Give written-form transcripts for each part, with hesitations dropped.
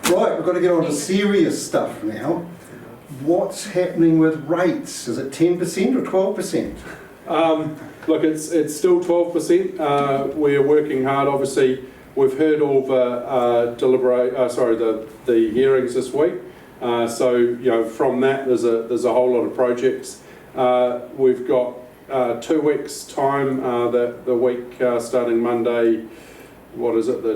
Right, we've got to get on to serious stuff now. What's happening with rates? Is it 10% or 12%? Look, it's still 12%. We're working hard. Obviously, we've heard all the the hearings this week. So you know, from that, there's a whole lot of projects. We've got 2 weeks' time. The week starting Monday. What is it? The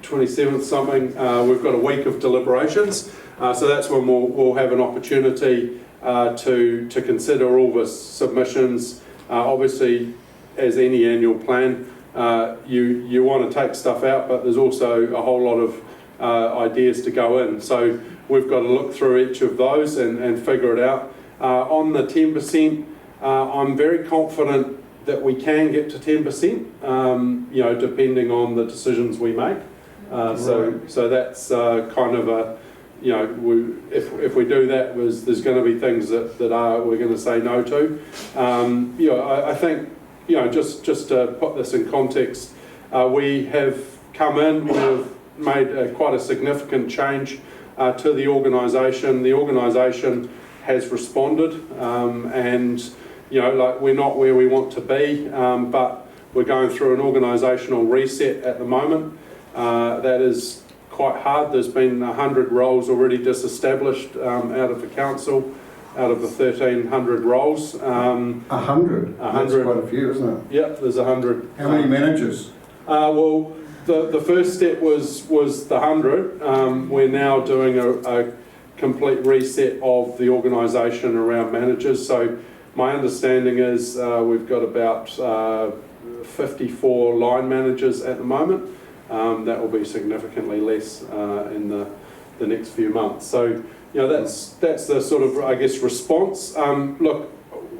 27th something. We've got a week of deliberations. So that's when we'll have an opportunity to consider all the submissions. Obviously, as any annual plan, you want to take stuff out, but there's also a whole lot of ideas to go in. So we've got to look through each of those and figure it out. On the 10%, I'm very confident that we can get to 10%, you know, depending on the decisions we make. So that's kind of a, you know, if we do that, there's going to be things that we're going to say no to. You know, I think, you know, just to put this in context, we have come in, we've made quite a significant change to the organisation. The organisation has responded, and you know, like, we're not where we want to be, but we're going through an organisational reset at the moment. That is quite hard. There's been 100 roles already disestablished out of the council, out of the 1,300 roles. 100? That's quite a few, isn't it? Yeah, there's 100. How many managers? Well, the first step was the 100. We're now doing a complete reset of the organisation around managers. So my understanding is we've got about 54 line managers at the moment. That will be significantly less in the next few months. So, you know, that's the sort of, I guess, response. Look,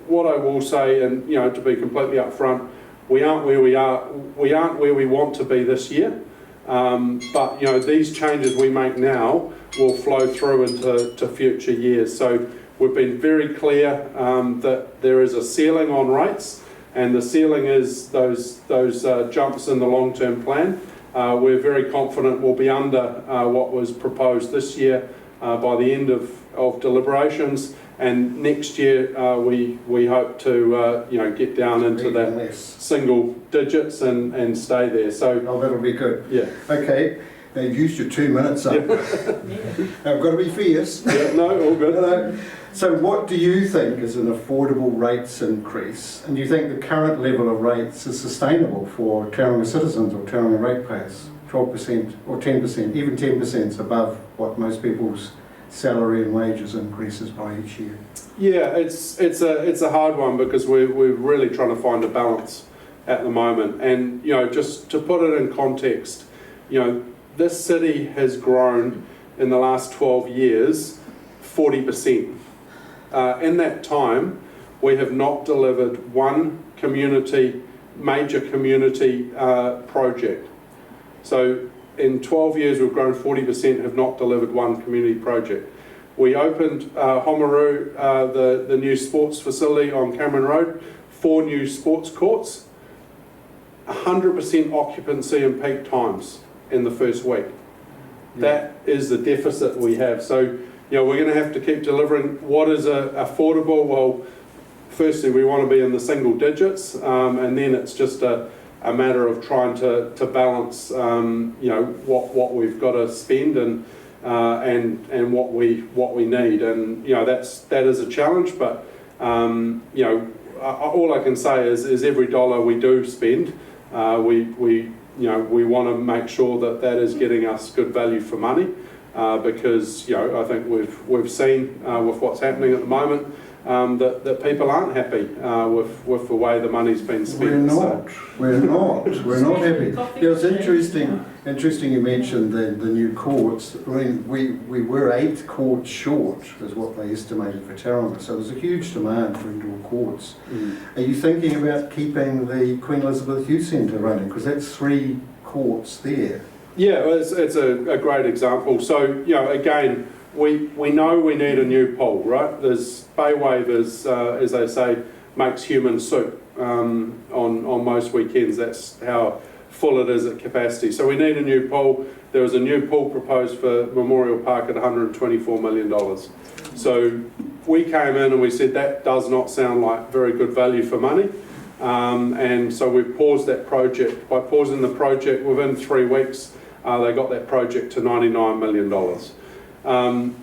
what I will say, and you know, to be completely upfront, we aren't where we want to be this year. But you know, these changes we make now will flow through into future years. So we've been very clear that there is a ceiling on rates, and the ceiling is those jumps in the long-term plan. We're very confident we'll be under what was proposed this year by the end of deliberations, and next year we hope to you know, get down into that single digits and stay there. So that'll be good. Yeah. Okay. Now you've used your 2 minutes up. I've got to be fierce. Yeah, no, all good. So what do you think is an affordable rates increase? And do you think the current level of rates is sustainable for Tauranga citizens or Tauranga ratepayers? 12% or 10%, even 10% above what most people's salary and wages increases by each year? Yeah, it's a hard one because we're really trying to find a balance at the moment. And you know, just to put it in context, you know, this city has grown in the last 12 years 40%. In that time, we have not delivered one major community project. So in 12 years, we've grown 40%, have not delivered one community project. We opened Homeru, the new sports facility on Cameron Road, 4 new sports courts, 100% occupancy in peak times in the first week. Yeah. That is the deficit we have. So, you know, we're going to have to keep delivering. What is affordable? Well, firstly, we want to be in the single digits, and then it's just a matter of trying to balance, you know, what we've got to spend and what we need. And you know, that is a challenge. But you know, all I can say is every dollar we do spend, we want to make sure that is getting us good value for money, because you know, I think we've seen with what's happening at the moment that people aren't happy with the way the money's been spent. We're not happy. Yeah, it's interesting you mentioned the new courts. I mean, we were 8 courts short, is what they estimated for Tauranga. So there's a huge demand for indoor courts. Are you thinking about keeping the Queen Elizabeth Youth Centre running? Because that's 3 courts there. Yeah, it's a great example. So, you know, again, we know we need a new pool, right? There's bay wavers, as they say, makes human soup on most weekends. That's how full it is at capacity. So we need a new pool. There was a new pool proposed for Memorial Park at $124 million. So we came in and we said that does not sound like very good value for money. And so we paused that project. By pausing the project, within 3 weeks, they got that project to $99 million.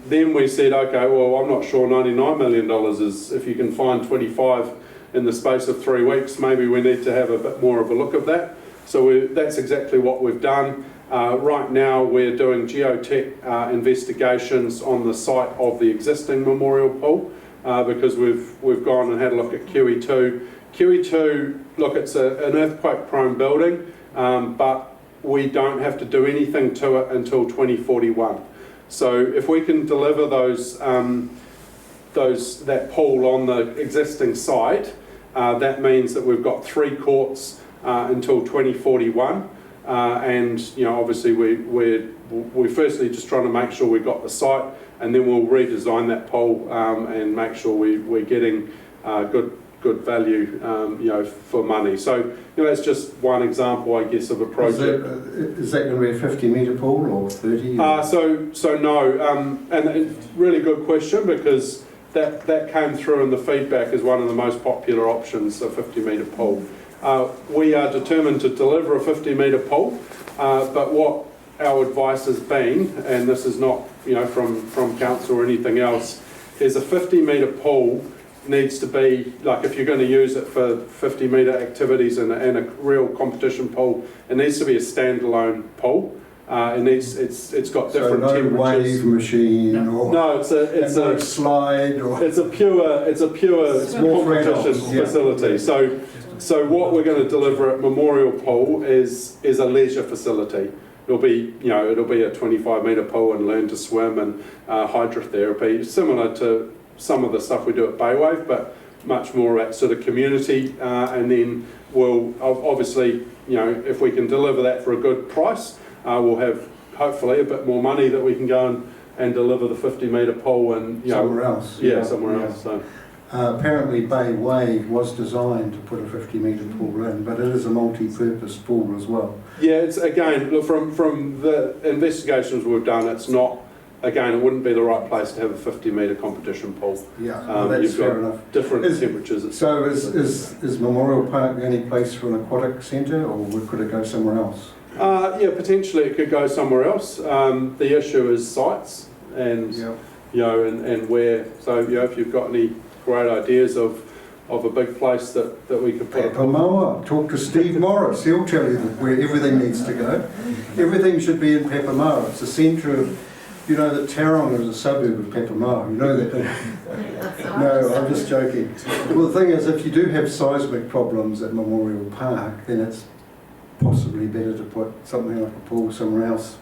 Then we said, okay, well, I'm not sure $99 million is, if you can find 25 in the space of 3 weeks, maybe we need to have a bit more of a look at that. So that's exactly what we've done. Right now we're doing geotech investigations on the site of the existing memorial pool because we've gone and had a look at QE2. QE2, look, it's an earthquake-prone building, but we don't have to do anything to it until 2041. So if we can deliver that pool on the existing site, that means that we've got 3 courts until 2041. And obviously we're firstly just trying to make sure we've got the site, and then we'll redesign that pool and make sure we're getting good value for money. So that's just one example, I guess, of a project. Is that going to be a 50-metre pool or 30? So no, and it's a really good question, because that came through in the feedback as one of the most popular options, a 50-metre pool. We are determined to deliver a 50-metre pool, but what our advice has been, and this is not from council or anything else, is a 50-metre pool needs to be, like, if you're going to use it for 50-metre activities and a real competition pool, it needs to be a standalone pool. It's got different so no temperatures. Wave machine or no, it's a slide or it's a pure competition facility. Yeah. So what we're going to deliver at Memorial Pool is a leisure facility. It'll be a 25-metre pool and learn to swim and hydrotherapy, similar to some of the stuff we do at Baywave, but much more at sort of community. And then we'll obviously, if we can deliver that for a good price, we'll have hopefully a bit more money that we can go and deliver the 50-metre pool and somewhere else. Yeah, somewhere else. So. Apparently Baywave was designed to put a 50-metre pool in, but it is a multi-purpose pool as well. Yeah, it's again, look, from the investigations we've done, it's not, again, it wouldn't be the right place to have a 50-metre competition pool. Yeah, that's fair enough. Different temperatures. So is Memorial Park the only place for an aquatic centre, or could it go somewhere else? Yeah, potentially it could go somewhere else. The issue is sites and and where. So if you've got any great ideas of a big place that we could put. Papamoa. Talk to Steve Morris. He'll tell you where everything needs to go. Everything should be in Papamoa. It's the centre of. You know that Tauranga is a suburb of Papamoa. You know that? No, I'm just joking. Well, the thing is, if you do have seismic problems at Memorial Park, then it's possibly better to put something like a pool somewhere else.